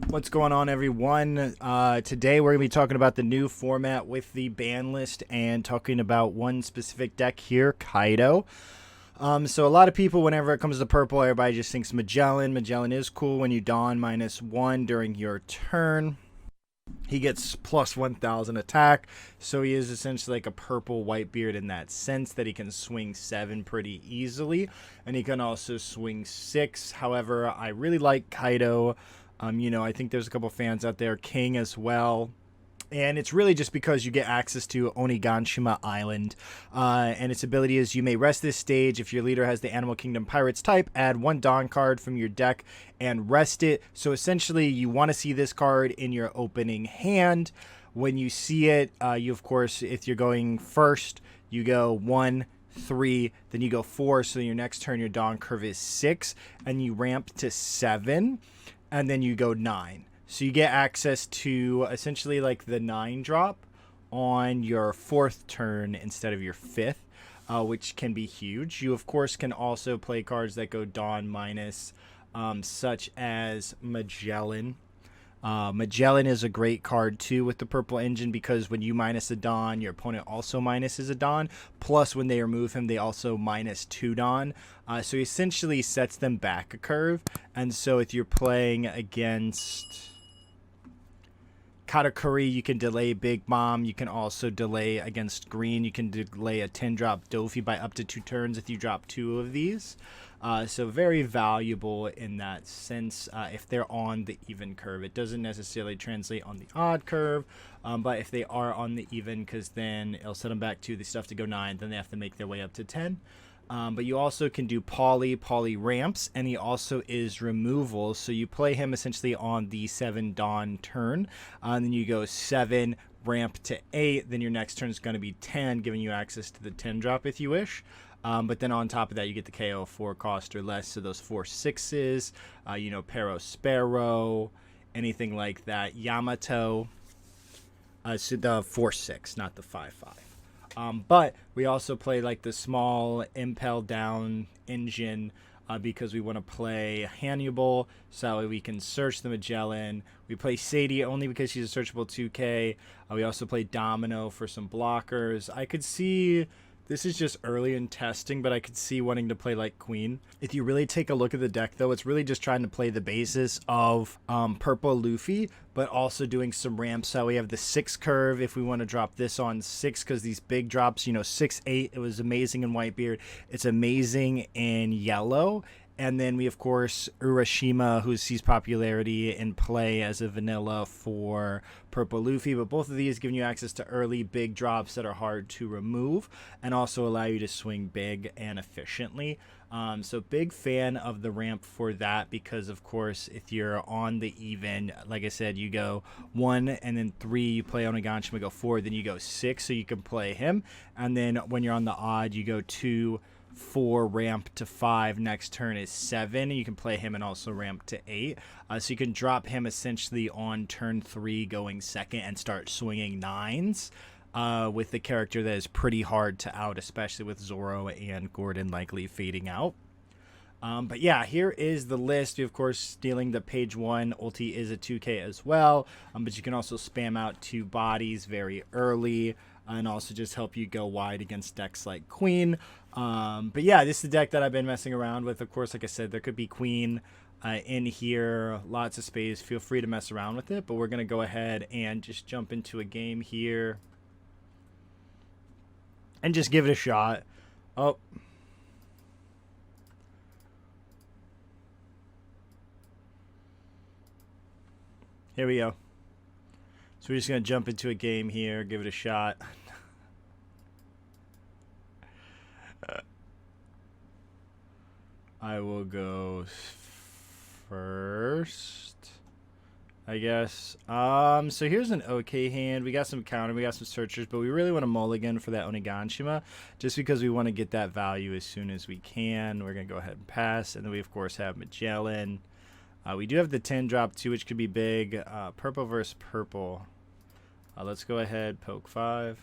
What's going on, everyone? Today we're going to be talking about the new format with the ban list and talking about one specific deck here, Kaido. So a lot of people, whenever it comes to purple, everybody just thinks Magellan. Magellan is cool when you don -1 during your turn. He gets plus 1,000 attack, so he is essentially like a purple Whitebeard in that sense that he can swing 7 pretty easily, and he can also swing 6. However, I really like Kaido. I think there's a couple fans out there, King as well. And it's really just because you get access to Oniganshima Island. And its ability is you may rest this stage. If your leader has the Animal Kingdom Pirates type, add 1 Dawn card from your deck and rest it. So essentially, you want to see this card in your opening hand. When you see it, you, of course, if you're going first, you go 1, 3, then you go 4. So your next turn, your Dawn curve is 6, and you ramp to 7, and then you go 9. So you get access to essentially like the 9 drop on your 4th turn instead of your 5th, which can be huge. You, of course, can also play cards that go Dawn minus, such as Magellan. Magellan is a great card too with the purple engine because when you minus a Dawn, your opponent also minuses a Dawn. Plus, when they remove him, they also minus 2 Dawn. So he essentially sets them back a curve. And so if you're playing against Katakuri, you can delay Big Mom. You can also delay against green. You can delay a 10-drop Dofi by up to 2 turns if you drop 2 of these. So very valuable in that sense if they're on the even curve. It doesn't necessarily translate on the odd curve, but if they are on the even, because then it'll set them back to the stuff to go 9, then they have to make their way up to 10. But you also can do Poly ramps, and he also is removal. So you play him essentially on the 7 Dawn turn, and then you go 7, ramp to 8. Then your next turn is going to be 10, giving you access to the 10 drop if you wish. But then on top of that, you get the KO 4 cost or less. So those 4 6s, Pero Sparrow, anything like that. Yamato, so the 4-6, not the 5-5. But we also play like the small impel down engine because we want to play Hannibal so we can search the Magellan. We play Sadie only because she's a searchable 2K. We also play Domino for some blockers. I could see, this is just early in testing, but I could see wanting to play like Queen. If you really take a look at the deck, though, it's really just trying to play the basis of Purple Luffy, but also doing some ramps. So we have the 6 curve if we want to drop this on 6, because these big drops, 6, 8, it was amazing in Whitebeard. It's amazing in yellow. And then we, of course, Urashima, who sees popularity in play as a vanilla for Purple Luffy. But both of these giving you access to early big drops that are hard to remove and also allow you to swing big and efficiently. So big fan of the ramp for that because, of course, if you're on the even, like I said, you go 1 and then 3, you play Oniganshima, go 4, then you go 6, so you can play him. And then when you're on the odd, you go 2, 4, ramp to 5, next turn is 7. You can play him and also ramp to 8. So you can drop him essentially on turn 3 going second and start swinging 9s with the character that is pretty hard to out, especially with Zoro and Gordon likely fading out. But yeah, here is the list. You, of course, stealing the page 1 ulti is a 2K as well, but you can also spam out 2 bodies very early and also just help you go wide against decks like Queen. But yeah, this is the deck that I've been messing around with. Of course, like I said, there could be Queen in here, lots of space. Feel free to mess around with it, but we're going to go ahead and just jump into a game here and just give it a shot. Oh. Here we go. So we're just going to jump into a game here, give it a shot. I will go first, I guess. So here's an okay hand. We got some counter, we got some searchers, but we really want to mulligan for that Oniganshima just because we want to get that value as soon as we can. We're going to go ahead and pass. And then we, of course, have Magellan. We do have the 10 drop too, which could be big. Purple versus purple. Let's go ahead, poke 5.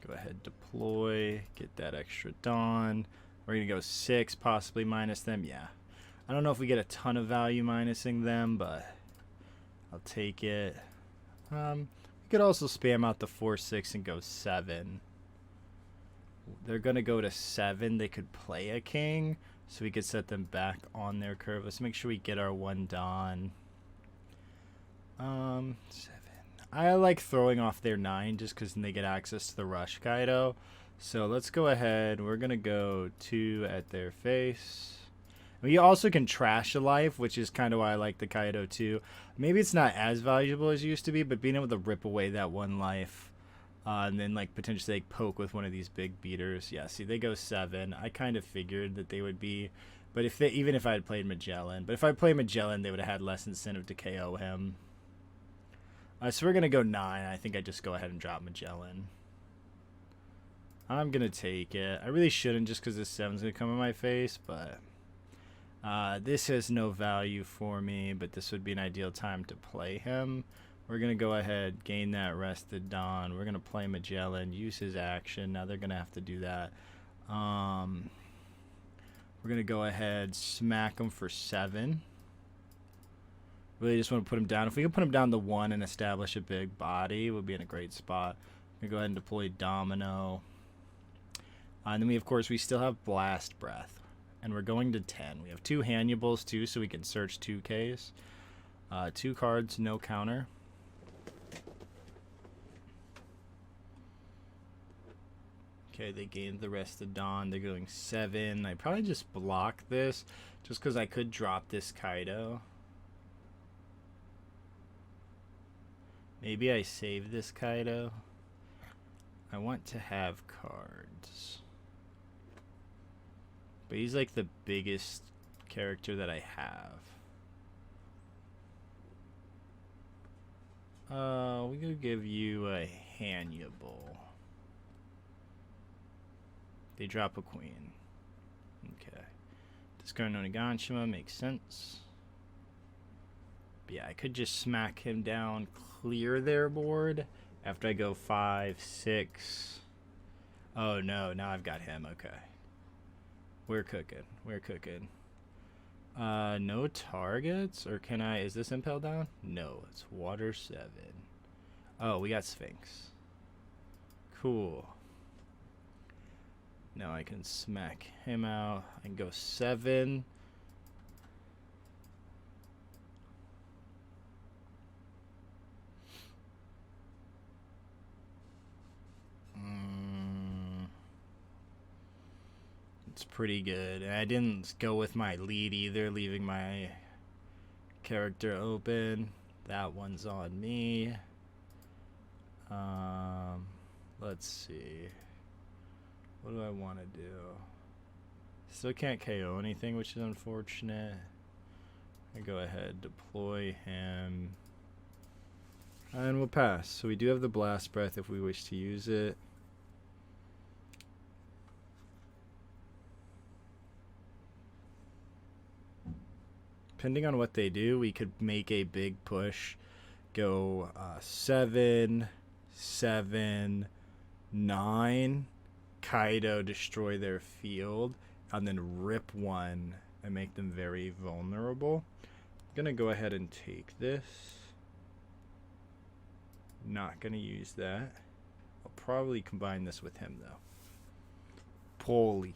Go ahead, deploy, get that extra Dawn. We're going to go 6, possibly minus them. Yeah. I don't know if we get a ton of value minusing them, but I'll take it. We could also spam out the 4-6 and go 7. They're going to go to 7. They could play a king, so we could set them back on their curve. Let's make sure we get our 1 Don. 7. I like throwing off their 9 just because then they get access to the rush Kaido. So let's go ahead. We're going to go 2 at their face. We also can trash a life, which is kind of why I like the Kaido too. Maybe it's not as valuable as it used to be, but being able to rip away that 1 life and then like potentially like poke with one of these big beaters. Yeah, see, they go 7. I kind of figured that they would be, but if they, even if I had played Magellan, but if I played Magellan, they would have had less incentive to KO him. So we're going to go 9. I think I just go ahead and drop Magellan. I'm going to take it. I really shouldn't just because this 7's going to come in my face, but this has no value for me, but this would be an ideal time to play him. We're going to go ahead, gain that rested Don. We're going to play Magellan, use his action. Now they're going to have to do that. We're going to go ahead, smack him for 7. Really just want to put him down. If we can put him down to 1 and establish a big body, we'll be in a great spot. We're going to go ahead and deploy Domino. And then we, of course, we still have Blast Breath. And we're going to 10. We have 2 Hannibal's too, so we can search 2Ks. 2 cards, no counter. Okay, they gained the rest of Dawn. They're going 7. I probably just block this just because I could drop this Kaido. Maybe I save this Kaido. I want to have cards. But he's like the biggest character that I have. We could give you a Hannibal. They drop a queen. Okay. Discard Noniganshima makes sense. But yeah, I could just smack him down, clear their board after I go 5, 6. Oh no, now I've got him. Okay. We're cooking. We're cooking. No targets? Or can I... Is this Impel down? No, it's Water 7. Oh, we got Sphinx. Cool. Now I can smack him out. I can go 7. It's pretty good. And I didn't go with my lead either, leaving my character open. That one's on me. Let's see. What do I want to do? Still can't KO anything, which is unfortunate. I go ahead, deploy him. And we'll pass. So we do have the Blast Breath if we wish to use it. Depending on what they do, we could make a big push. Go 7, 7, 9. Kaido destroy their field. And then rip 1 and make them very vulnerable. I'm going to go ahead and take this. Not going to use that. I'll probably combine this with him, though. Poli.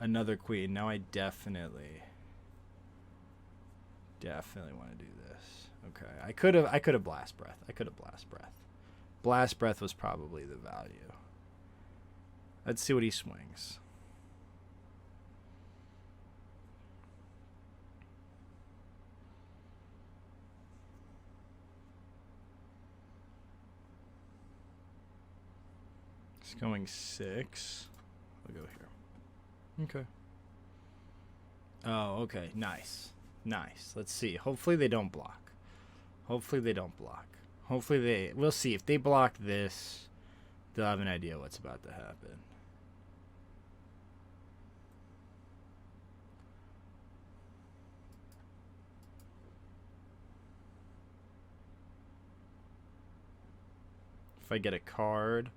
Another queen. Now I definitely want to do this. Okay. I could have Blast Breath. Blast Breath was probably the value. Let's see what he swings. It's going 6. We'll go here. Okay. Oh, okay. Nice. Nice. Let's see. Hopefully they don't block. We'll see. If they block this, they'll have an idea what's about to happen. If I get a card,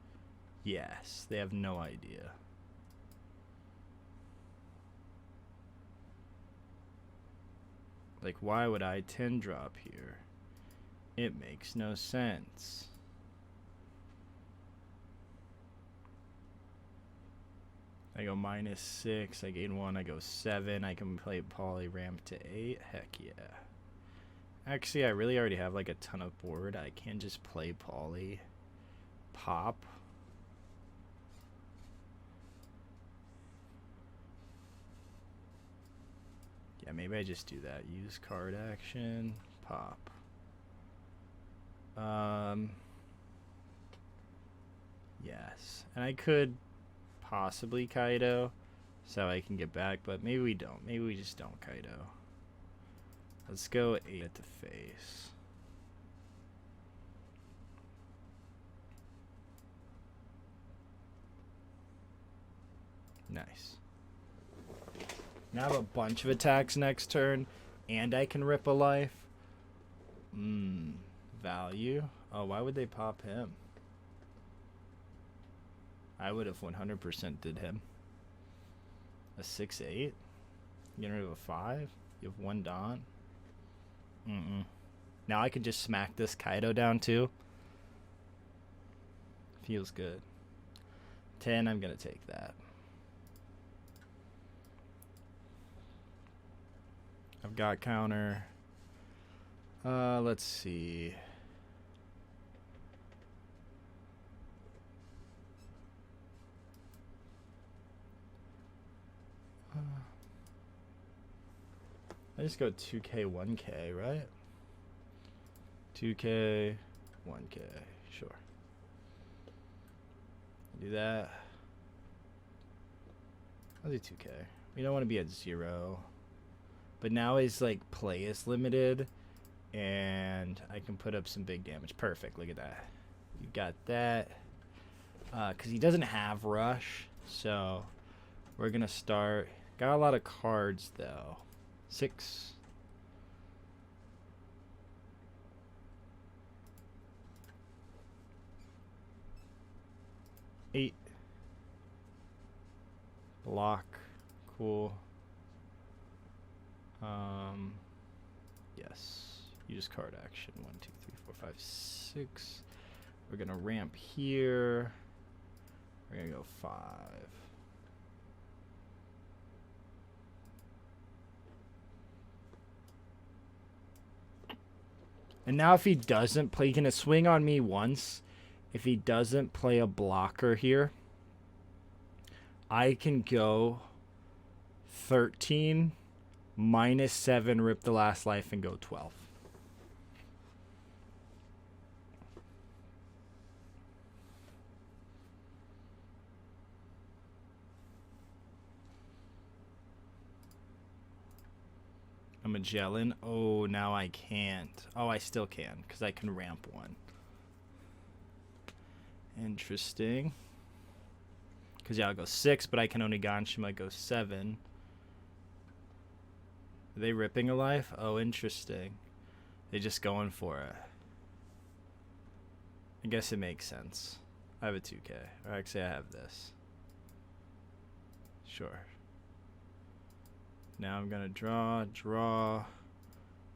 yes, they have no idea. Like, why would I 10 drop here? It makes no sense. I go -6, I gain 1, I go 7, I can play poly ramp to 8, heck yeah. Actually, I really already have like a ton of board, I can just play poly, pop. Yeah, maybe I just do that, use card action, pop. Yes, and I could possibly Kaido so I can get back, but maybe we don't. Maybe we just don't Kaido. Let's go 8 at the face. Nice. Now I have a bunch of attacks next turn, and I can rip a life. Value. Oh, why would they pop him? I would have 100% did him. A 6/8? Getting rid of a 5? You have 1 Don? Now I can just smack this Kaido down too. Feels good. 10, I'm gonna take that. I've got counter. Let's see. I just go 2K, 1K, right? 2K, 1K, sure. Do that. I'll do 2K. We don't want to be at 0. But now his like play is limited, and I can put up some big damage. Perfect. Look at that. You got that. Because he doesn't have rush, so we're gonna start. Got a lot of cards though. 6. Eight. Block. Cool. Yes. Use card action. 1, 2, 3, 4, 5, 6. We're gonna ramp here. We're gonna go 5. And now if he doesn't play, he can swing on me once. If he doesn't play a blocker here, I can go 13, -7, rip the last life, and go 12. A Magellan? Oh, now I can't. Oh, I still can, because I can ramp 1. Interesting. Because, yeah, I'll go 6, but I can only Ganshima go 7. Are they ripping a life? Oh, interesting. They just going for it. I guess it makes sense. I have a 2K. Or actually, I have this. Sure. Now I'm going to draw. I'm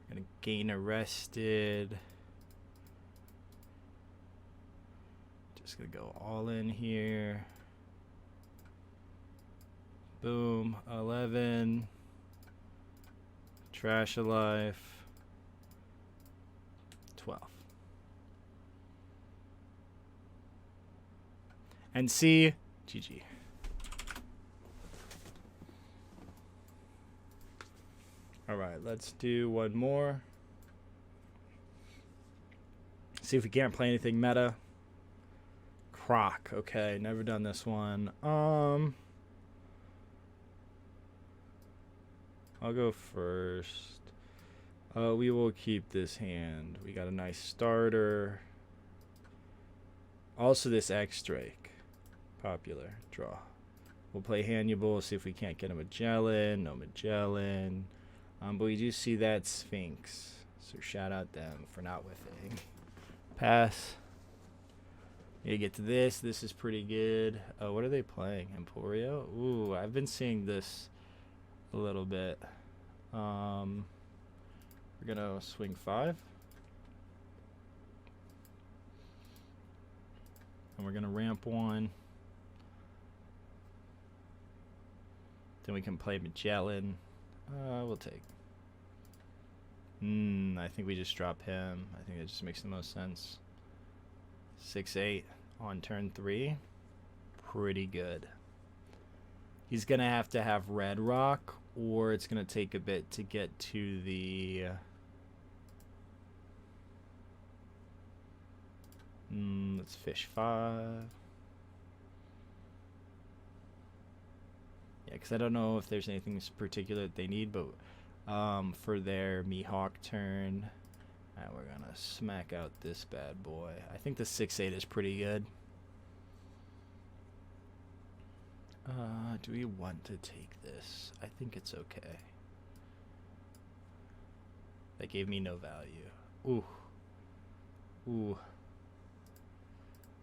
going to gain arrested. Just going to go all in here. Boom. 11. Trash a life. 12. And see, GG. All right, let's do one more. See if we can't play anything meta. Croc. Okay, never done this one. I'll go first. We will keep this hand. We got a nice starter. Also this X-Drake. Popular. Draw. We'll play Hannibal, see if we can't get a Magellan. No Magellan. But we do see that Sphinx. So shout out them for not whiffing. Pass. You get to this. This is pretty good. What are they playing? Emporio? Ooh, I've been seeing this a little bit. We're gonna swing 5. And we're gonna ramp 1. Then we can play Magellan. We'll take. I think we just drop him. I think that just makes the most sense. 6-8 on turn 3. Pretty good. He's gonna have to have red rock, or it's gonna take a bit to get to the let's fish 5. Yeah, because I don't know if there's anything particular that they need, but for their Mihawk turn, we're gonna smack out this bad boy. I think the 6-8 is pretty good. Do we want to take this? I think it's okay. That gave me no value. Ooh. Ooh.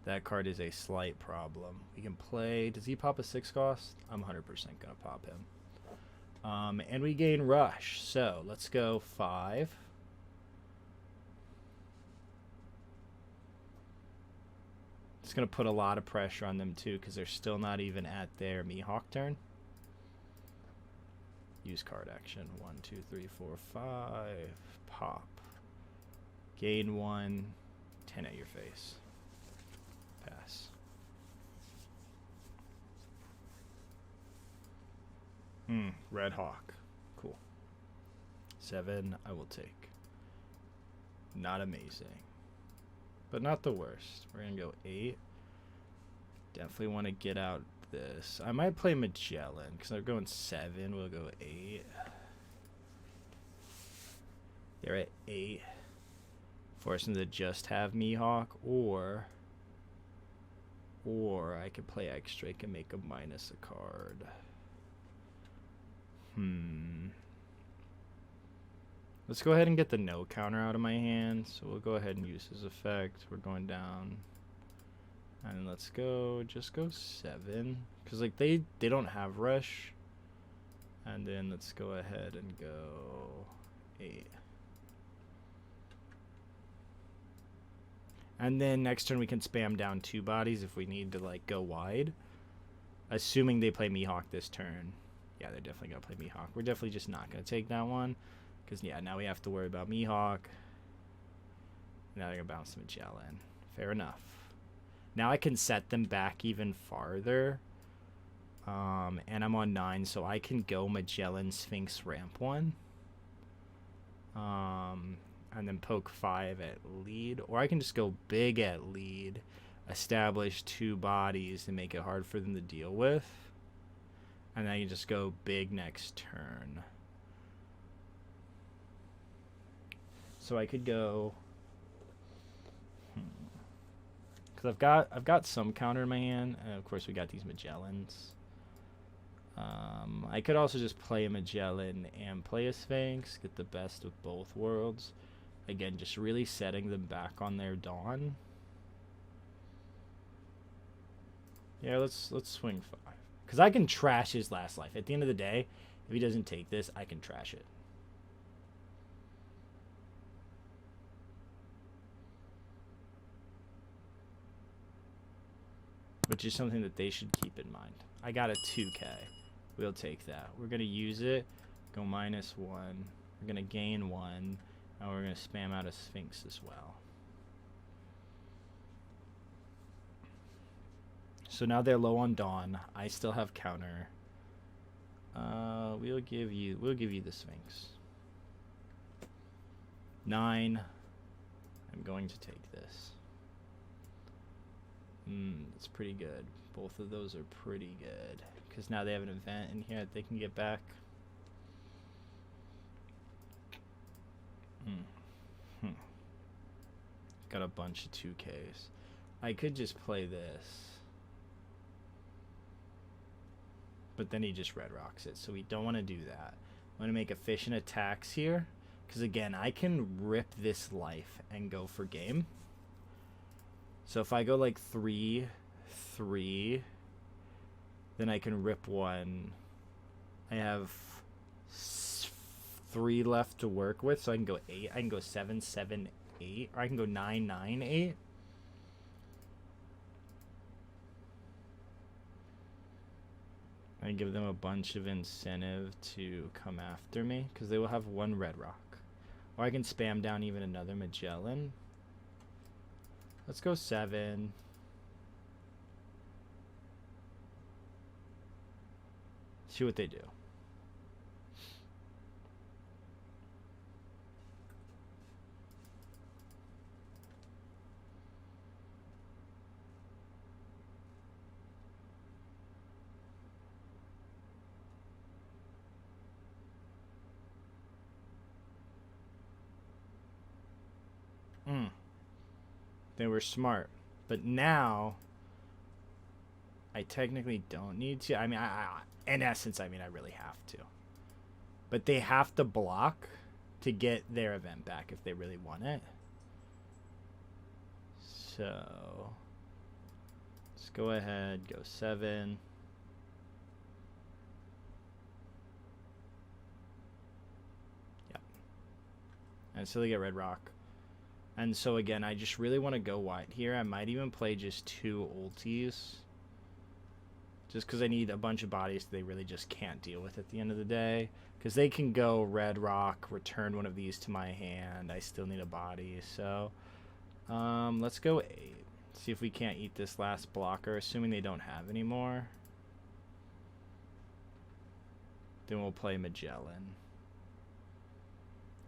That card is a slight problem. We can play... Does he pop a 6 cost? I'm 100% going to pop him. And we gain Rush. So, let's go 5. It's going to put a lot of pressure on them, too, because they're still not even at their Mihawk turn. Use card action. 1, 2, 3, 4, 5. Pop. Gain 1. 10 at your face. Pass. Red Hawk. Cool. 7 I will take. Not amazing, but not the worst. We're gonna go 8. Definitely want to get out this. I might play Magellan because they're going 7. We'll go 8. They're at 8. Force them to just have Mihawk, or I could play X-Drake and make a minus a card. Let's go ahead and get the no counter out of my hand. So we'll go ahead and use his effect. We're going down. And let's go, just go 7. Because like they don't have rush. And then let's go ahead and go 8. And then next turn we can spam down 2 bodies if we need to like go wide. Assuming they play Mihawk this turn. Yeah, they're definitely going to play Mihawk. We're definitely just not going to take that one. Because, yeah, now we have to worry about Mihawk. Now they're going to bounce the Magellan. Fair enough. Now I can set them back even farther. And I'm on 9, so I can go Magellan, Sphinx, ramp 1. And then poke 5 at lead. Or I can just go big at lead. Establish 2 bodies and make it hard for them to deal with. And then you just go big next turn. So I could go, because I've got some counter in my hand, and of course we got these Magellans. I could also just play a Magellan and play a Sphinx, get the best of both worlds. Again, just really setting them back on their dawn. Yeah, let's swing 5. Because I can trash his last life. At the end of the day, if he doesn't take this, I can trash it. Which is something that they should keep in mind. I got a 2K. We'll take that. We're going to use it. Go -1. We're going to gain 1. And we're going to spam out a Sphinx as well. So now they're low on Dawn. I still have counter. We'll give you the Sphinx. 9. I'm going to take this. It's pretty good. Both of those are pretty good. Because now they have an event in here that they can get back. Got a bunch of 2Ks. I could just play this. But then he just red rocks it. So we don't want to do that. I'm going to make efficient attacks here. Because again, I can rip this life and go for game. So if I go like 3, 3, then I can rip 1. I have 3 left to work with, so I can go 8. I can go 7, 7, 8, or I can go 9, 9, 8. I give them a bunch of incentive to come after me because they will have 1 red rock. Or I can spam down even another Magellan. Let's go 7. See what they do. They were smart. But now, I technically don't need to. I mean, in essence, I mean, I really have to. But they have to block to get their event back if they really want it. So, let's go ahead, go 7. Yep. And so they get red rock. And so again, I just really want to go white here. I might even play just 2 ultis. Just because I need a bunch of bodies they really just can't deal with at the end of the day. Because they can go red rock, return one of these to my hand. I still need a body. So let's go 8. See if we can't eat this last blocker, assuming they don't have any more. Then we'll play Magellan.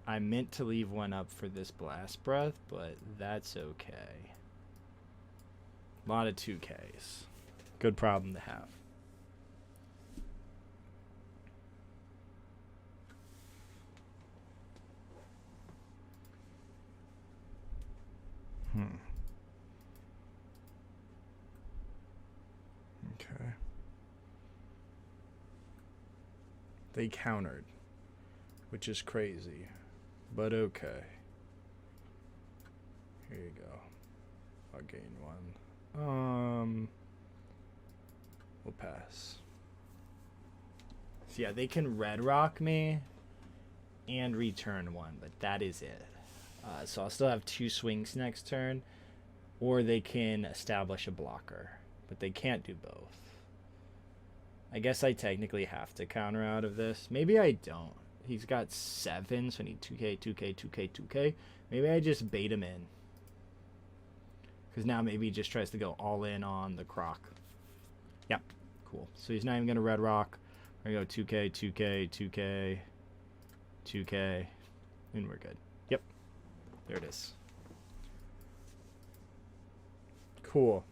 I meant to leave one up for this blast breath, but that's okay. A lot of 2Ks. Good problem to have. Okay. They countered, which is crazy. But okay. Here you go. I'll gain 1. We'll pass. So yeah, they can red rock me and return 1, but that is it. So I'll still have 2 swings next turn, or they can establish a blocker, but they can't do both. I guess I technically have to counter out of this. Maybe I don't. He's got 7, so I need 2K, 2K, 2K, 2K. Maybe I just bait him in. Because now maybe he just tries to go all in on the croc. Yep, cool. So he's not even going to red rock. We're going to go 2K, 2K, 2K, 2K, and we're good. Yep, there it is. Cool.